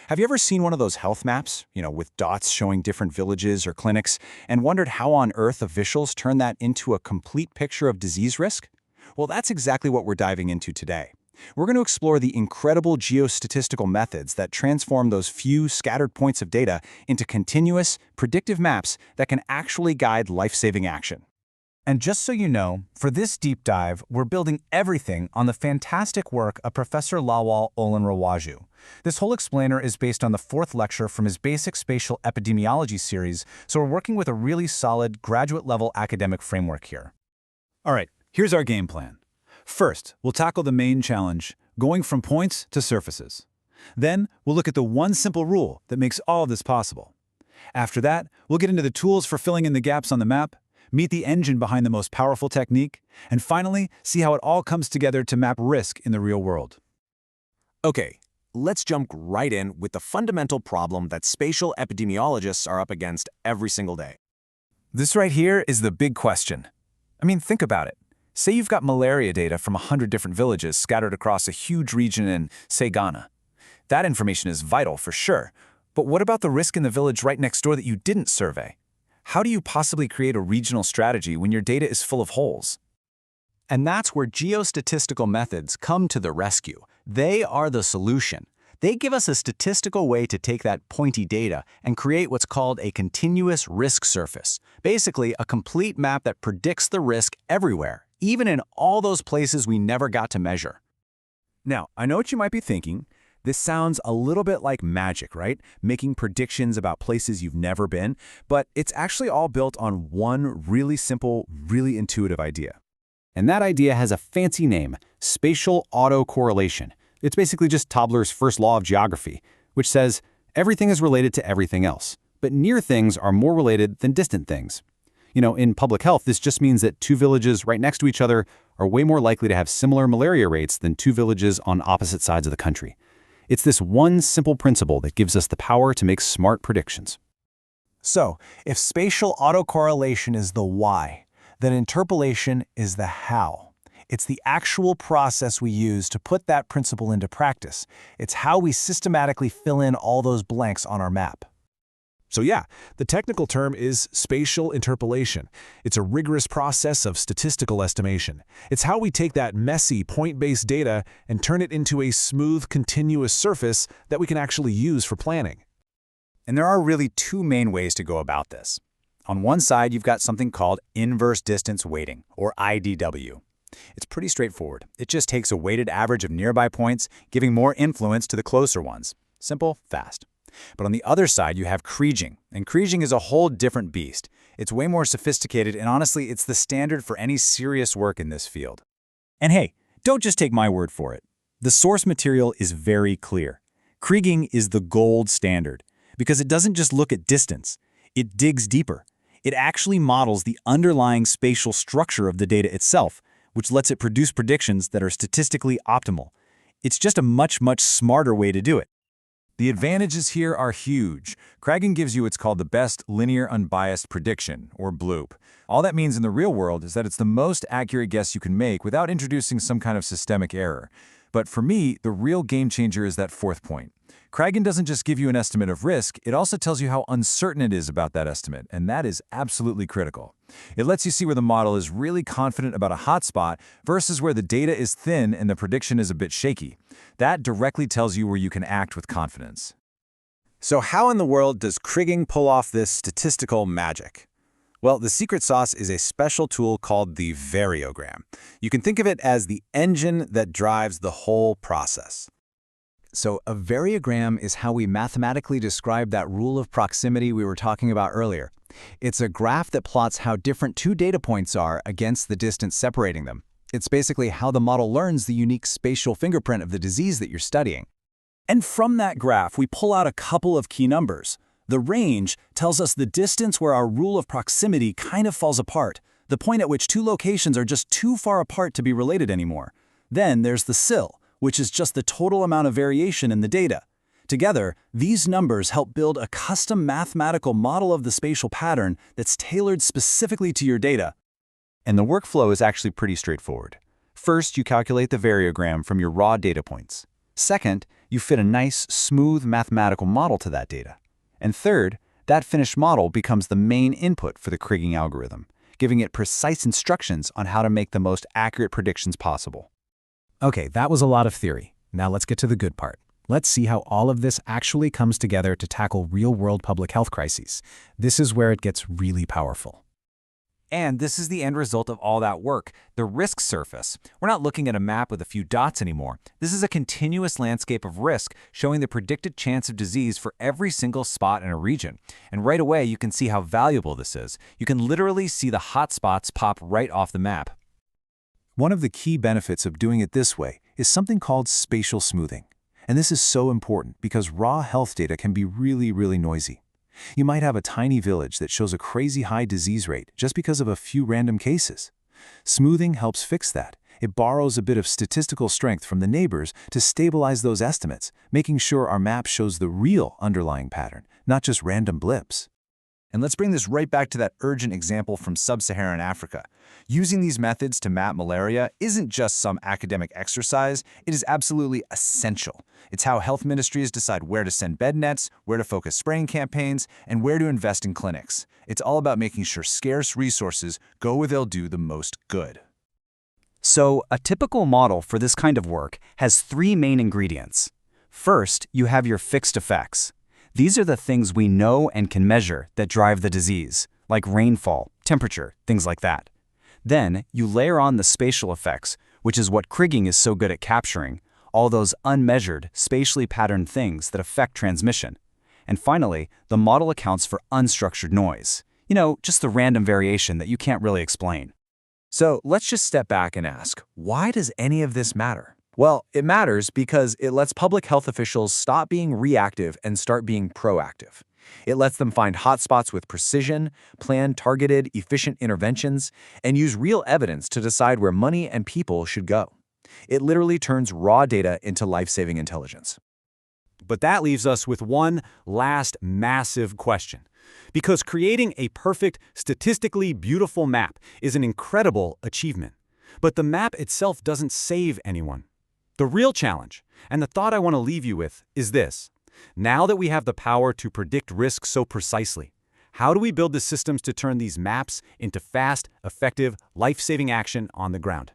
Have you ever seen one of those health maps, with dots showing different villages or clinics, and wondered how on earth officials turn that into a complete picture of disease risk? Well, that's exactly what we're diving into today. We're going to explore the incredible geostatistical methods that transform those few scattered points of data into continuous, predictive maps that can actually guide life-saving action. And just so you know, for this deep dive, we're building everything on the fantastic work of Professor Lawal Olanrawaju. This whole explainer is based on the 4th lecture from his basic spatial epidemiology series, so we're working with a really solid graduate-level academic framework here. All right, here's our game plan. First, we'll tackle the main challenge, going from points to surfaces. Then, we'll look at the one simple rule that makes all of this possible. After that, we'll get into the tools for filling in the gaps on the map, meet the engine behind the most powerful technique, and finally, see how it all comes together to map risk in the real world. Okay, let's jump right in with the fundamental problem that spatial epidemiologists are up against every single day. This right here is the big question. Think about it. Say you've got malaria data from 100 different villages scattered across a huge region in, say, Ghana. That information is vital for sure, but what about the risk in the village right next door that you didn't survey? How do you possibly create a regional strategy when your data is full of holes? And that's where geostatistical methods come to the rescue. They are the solution. They give us a statistical way to take that pointy data and create what's called a continuous risk surface. Basically, a complete map that predicts the risk everywhere, even in all those places we never got to measure. Now, I know what you might be thinking. This sounds a little bit like magic, right? Making predictions about places you've never been, but it's actually all built on one really simple, really intuitive idea. And that idea has a fancy name, spatial autocorrelation. It's basically just Tobler's first law of geography, which says everything is related to everything else, but near things are more related than distant things. In public health, this just means that 2 villages right next to each other are way more likely to have similar malaria rates than 2 villages on opposite sides of the country. It's this one simple principle that gives us the power to make smart predictions. So, if spatial autocorrelation is the why, then interpolation is the how. It's the actual process we use to put that principle into practice. It's how we systematically fill in all those blanks on our map. So yeah, the technical term is spatial interpolation. It's a rigorous process of statistical estimation. It's how we take that messy point-based data and turn it into a smooth, continuous surface that we can actually use for planning. And there are really 2 main ways to go about this. On one side, you've got something called inverse distance weighting, or IDW. It's pretty straightforward. It just takes a weighted average of nearby points, giving more influence to the closer ones. Simple, fast. But on the other side, you have Kriging, and Kriging is a whole different beast. It's way more sophisticated, and honestly, it's the standard for any serious work in this field. And hey, don't just take my word for it. The source material is very clear. Kriging is the gold standard, because it doesn't just look at distance. It digs deeper. It actually models the underlying spatial structure of the data itself, which lets it produce predictions that are statistically optimal. It's just a much, much smarter way to do it. The advantages here are huge. Kriging gives you what's called the best linear unbiased prediction, or BLOOP. All that means in the real world is that it's the most accurate guess you can make without introducing some kind of systemic error. But for me, the real game changer is that 4th point. Kriging doesn't just give you an estimate of risk, it also tells you how uncertain it is about that estimate, and that is absolutely critical. It lets you see where the model is really confident about a hotspot versus where the data is thin and the prediction is a bit shaky. That directly tells you where you can act with confidence. So how in the world does Kriging pull off this statistical magic? Well, the secret sauce is a special tool called the variogram. You can think of it as the engine that drives the whole process. So a variogram is how we mathematically describe that rule of proximity we were talking about earlier. It's a graph that plots how different 2 data points are against the distance separating them. It's basically how the model learns the unique spatial fingerprint of the disease that you're studying. And from that graph, we pull out a couple of key numbers. The range tells us the distance where our rule of proximity kind of falls apart, the point at which 2 locations are just too far apart to be related anymore. Then there's the CIL, which is just the total amount of variation in the data. Together, these numbers help build a custom mathematical model of the spatial pattern that's tailored specifically to your data. And the workflow is actually pretty straightforward. First, you calculate the variogram from your raw data points. Second, you fit a nice, smooth mathematical model to that data. And third, that finished model becomes the main input for the Kriging algorithm, giving it precise instructions on how to make the most accurate predictions possible. Okay, that was a lot of theory. Now let's get to the good part. Let's see how all of this actually comes together to tackle real-world public health crises. This is where it gets really powerful. And this is the end result of all that work, the risk surface. We're not looking at a map with a few dots anymore. This is a continuous landscape of risk showing the predicted chance of disease for every single spot in a region. And right away, you can see how valuable this is. You can literally see the hotspots pop right off the map. One of the key benefits of doing it this way is something called spatial smoothing. And this is so important because raw health data can be really noisy. You might have a tiny village that shows a crazy high disease rate just because of a few random cases. Smoothing helps fix that. It borrows a bit of statistical strength from the neighbors to stabilize those estimates, making sure our map shows the real underlying pattern, not just random blips. And let's bring this right back to that urgent example from sub-Saharan Africa. Using these methods to map malaria isn't just some academic exercise, it is absolutely essential. It's how health ministries decide where to send bed nets, where to focus spraying campaigns, and where to invest in clinics. It's all about making sure scarce resources go where they'll do the most good. So, a typical model for this kind of work has three main ingredients. First, you have your fixed effects. These are the things we know and can measure that drive the disease, like rainfall, temperature, things like that. Then, you layer on the spatial effects, which is what Kriging is so good at capturing, all those unmeasured, spatially patterned things that affect transmission. And finally, the model accounts for unstructured noise. You know, just the random variation that you can't really explain. So let's just step back and ask, why does any of this matter? Well, it matters because it lets public health officials stop being reactive and start being proactive. It lets them find hotspots with precision, plan targeted, efficient interventions, and use real evidence to decide where money and people should go. It literally turns raw data into life-saving intelligence. But that leaves us with one last massive question. Because creating a perfect, statistically beautiful map is an incredible achievement. But the map itself doesn't save anyone. The real challenge, and the thought I want to leave you with, is this. Now that we have the power to predict risk so precisely, how do we build the systems to turn these maps into fast, effective, life-saving action on the ground?